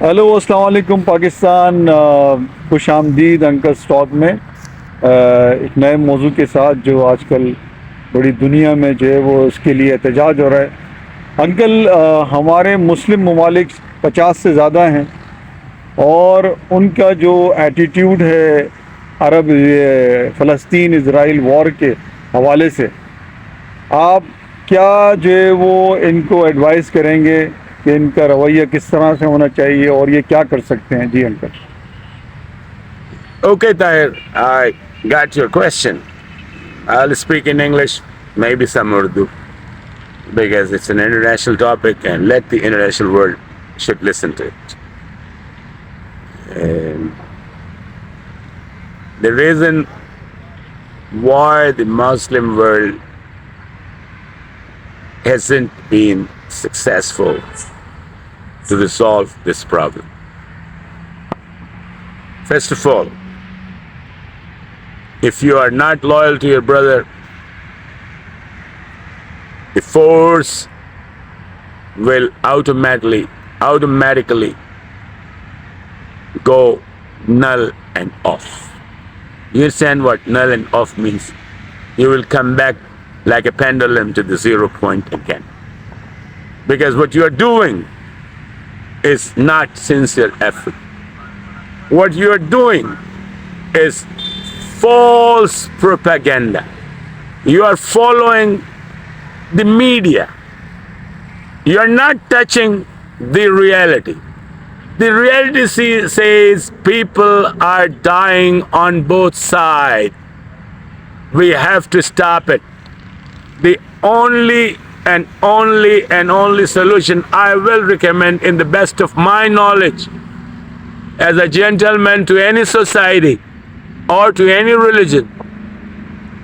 Hello अस्सलाम वालेकुम पाकिस्तान। खुश आमदीद अंकल स्टॉक में एक नए मौजू के साथ जो आजकल बड़ी दुनिया में जो है वो उसके लिए एहतजाज हो रहा है। अंकल, हमारे मुस्लिम ममालिक 50 से ज़्यादा हैं और उनका जो एटीट्यूड है अरब फ़लस्तीन इसराइल वॉर के हवाले से, आप क्या जो है वो इनको एडवाइस करेंगे कि इनका रवैया किस तरह से होना चाहिए और ये क्या कर सकते हैं? जी uncle. Okay, Tahir, I got your question. I'll speak in English, maybe some Urdu, because it's an international topic and let the international world should listen to it. And the reason why the Muslim world hasn't been successful to resolve this problem. First of all, if you are not loyal to your brother, the force will automatically go null and off. You understand what null and off means? You will come back like a pendulum to the 0 point again. Because what you are doing is not sincere effort. What you are doing is false propaganda. You are following the media. You are not touching the reality. The reality says people are dying on both sides. We have to stop it. The only solution I will recommend, in the best of my knowledge, as a gentleman to any society or to any religion,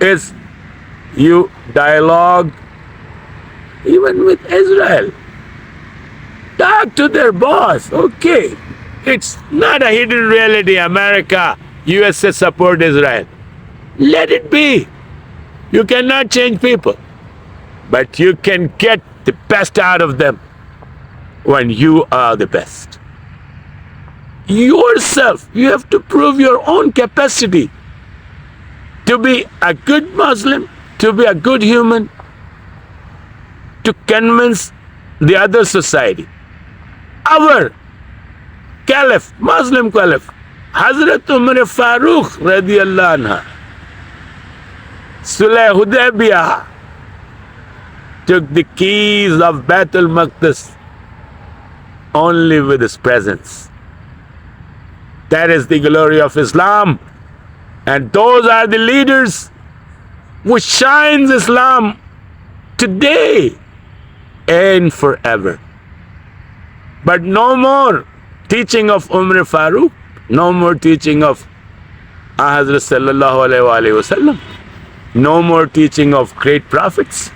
is you dialogue even with Israel. Talk to their boss. Okay, it's not a hidden reality. America, USA support Israel. Let it be. You cannot change people, but you can get the best out of them when you are the best. Yourself, you have to prove your own capacity to be a good Muslim, to be a good human, to convince the other society. Our Caliph, Muslim Caliph, Hazrat Umar Farooq radiyallahu anha, Sulh Hudaybiyah, took the keys of Baitul Maqdis only with his presence. That is the glory of Islam. And those are the leaders who shines Islam today and forever. But no more teaching of Umar Farooq, no more teaching of Hazrat Sallallahu Alaihi Wasallam, no more teaching of great prophets.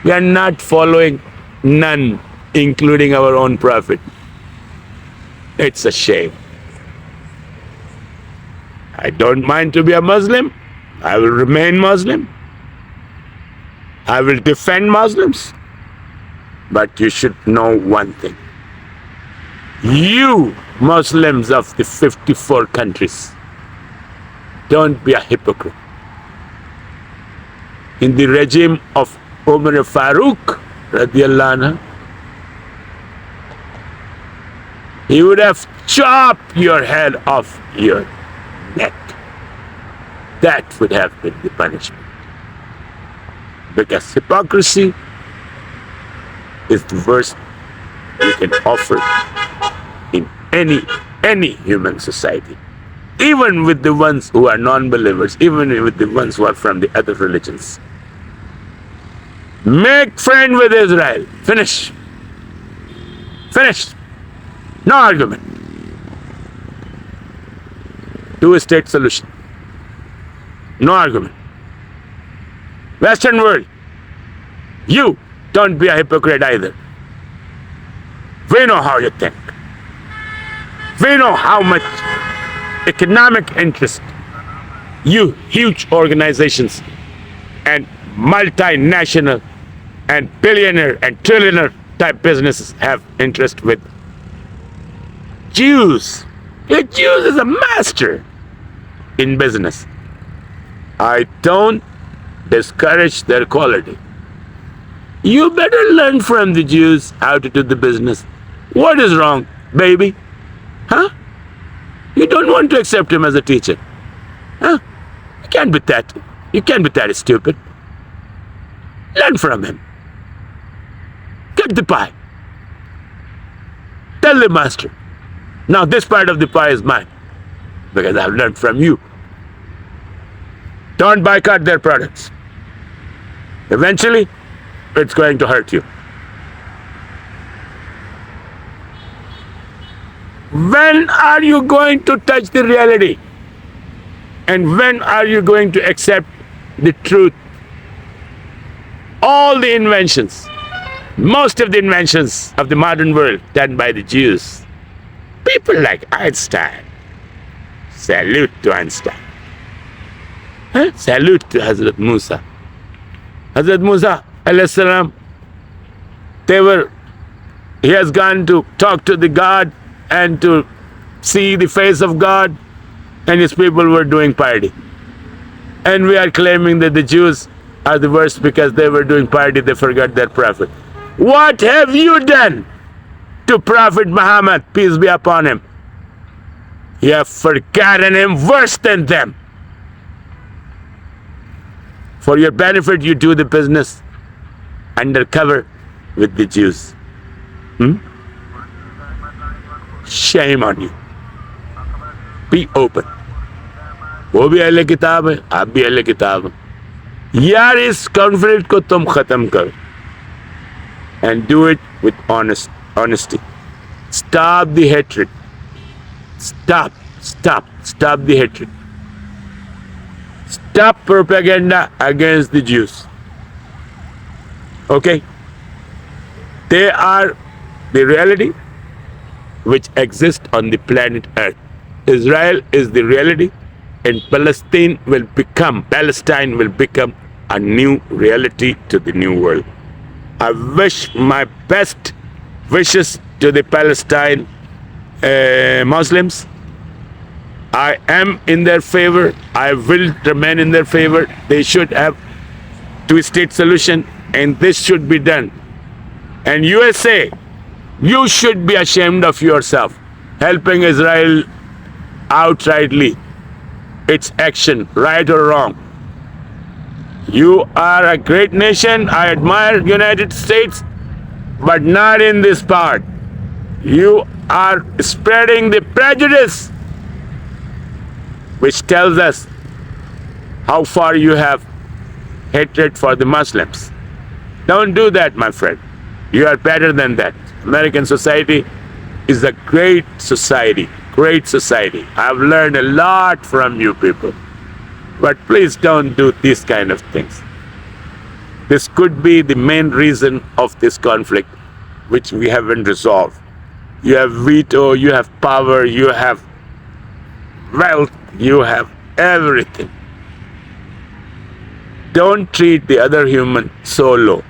We are not following none, including our own prophet. It's a shame. I don't mind to be a Muslim. I will remain Muslim. I will defend Muslims. But you should know one thing. You Muslims of the 54 countries, don't be a hypocrite. In the regime of Umar Farooq radiyallahu anhu, he would have chopped your head off your neck. That would have been the punishment. Because hypocrisy is the worst you can offer in any human society. Even with the ones who are non-believers, even with the ones who are from the other religions. Make friend with Israel. Finish. Finished. No argument. Two-state solution. No argument. Western world, you don't be a hypocrite either. We know how you think. We know how much economic interest you huge organizations and multinational and billionaire and trillionaire type businesses have interest with Jews. The Jews is a master in business. I don't discourage their quality. You better learn from the Jews how to do the business. What is wrong, baby? Huh? You don't want to accept him as a teacher. Huh? You can't be that. You can't be that stupid. Learn from him. Get the pie. Tell the master, now this part of the pie is mine because I've learned from you. Don't boycott their products. Eventually, it's going to hurt you. When are you going to touch the reality? And when are you going to accept the truth? All the inventions, most of the inventions of the modern world done by the Jews. People like Einstein. Salute to Einstein. Huh? Salute to Hazrat Musa. Hazrat Musa, alayhi salam, he has gone to talk to the God and to see the face of God, and his people were doing party. And we are claiming that the Jews are the worst because they were doing party, they forgot their prophet. What have you done to Prophet Muhammad, peace be upon him? You have forgotten him worse than them. For your benefit, you do the business undercover with the Jews. Shame on you. Be open. वो भी अहले किताब है, आप भी अहले किताब हैं। यार इस कॉन्फ्लिक्ट को तुम खत्म करो. And do it with honesty. Stop the hatred. Stop the hatred. Stop propaganda against the Jews. Okay? They are the reality which exists on the planet Earth. Israel is the reality, and Palestine will become a new reality to the new world. I wish my best wishes to the Palestine Muslims. I am in their favor. I will remain in their favor. They should have two-state solution, and this should be done. And USA, you should be ashamed of yourself, helping Israel outrightly, its action, right or wrong. You are a great nation. I admire United States, but not in this part. You are spreading the prejudice, which tells us how far you have hatred for the Muslims. Don't do that, my friend. You are better than that. American society is a great society. I've learned a lot from you people. But please don't do these kind of things. This could be the main reason of this conflict, which we haven't resolved. You have veto, you have power, you have wealth, you have everything. Don't treat the other human so low.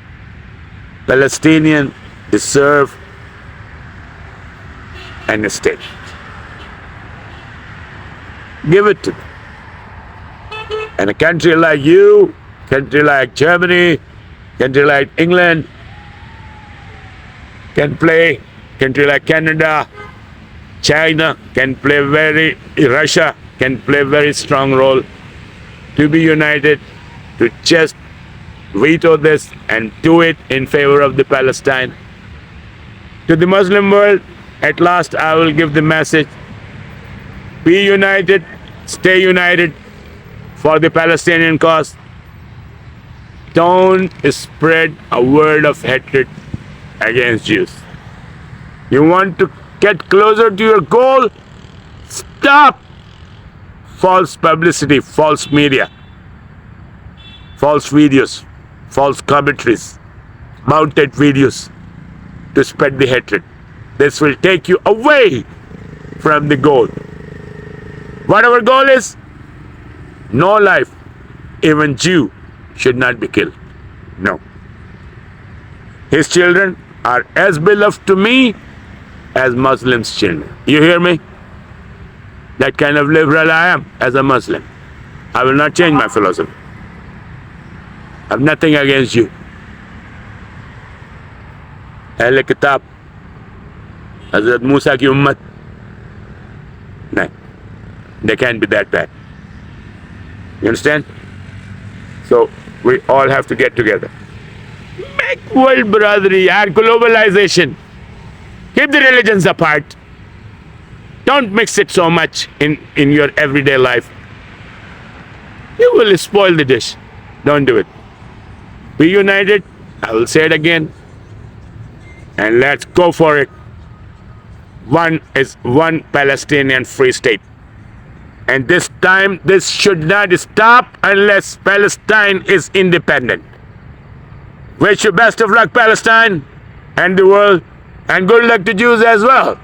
Palestinians deserve an state. Give it to them. And a country like you, country like Germany, country like England can play, country like Canada, China can play Russia can play a very strong role to be united, to just veto this and do it in favor of the Palestine. To the Muslim world, at last I will give the message, be united, stay united for the Palestinian cause. Don't spread a word of hatred against Jews. You want to get closer to your goal? Stop false publicity, false media, false videos, false commentaries, mounted videos to spread the hatred. This will take you away from the goal. What our goal is? No life, even Jew, should not be killed. No. His children are as beloved to me as Muslims' children. You hear me? That kind of liberal I am as a Muslim. I will not change my philosophy. I have nothing against you. Ahle Kitab, Hazrat Musa ki ummat. No, they can't be that bad. You understand? So we all have to get together. Make world brotherly and globalization. Keep the religions apart. Don't mix it so much in your everyday life. You will spoil the dish. Don't do it. Be united. I will say it again. And let's go for it. One is one Palestinian free state. And this time, this should not stop unless Palestine is independent. Wish you best of luck, Palestine and the world, and good luck to Jews as well.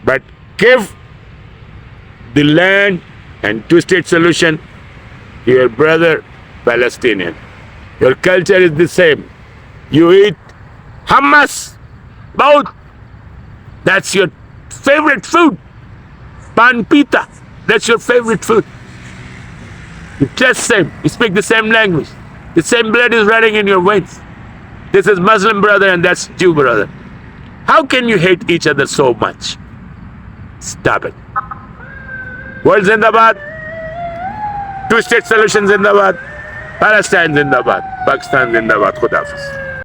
But give the land and two-state solution to your brother Palestinian. Your culture is the same. You eat hummus, both. That's your favorite food. Pan pita, that's your favorite food. You just same. You speak the same language. The same blood is running in your veins. This is Muslim brother and that's Jew brother. How can you hate each other so much? Stop it. World Zindabad. Two-state solution Zindabad. Palestine Zindabad. Pakistan Zindabad. Khuda Hafiz.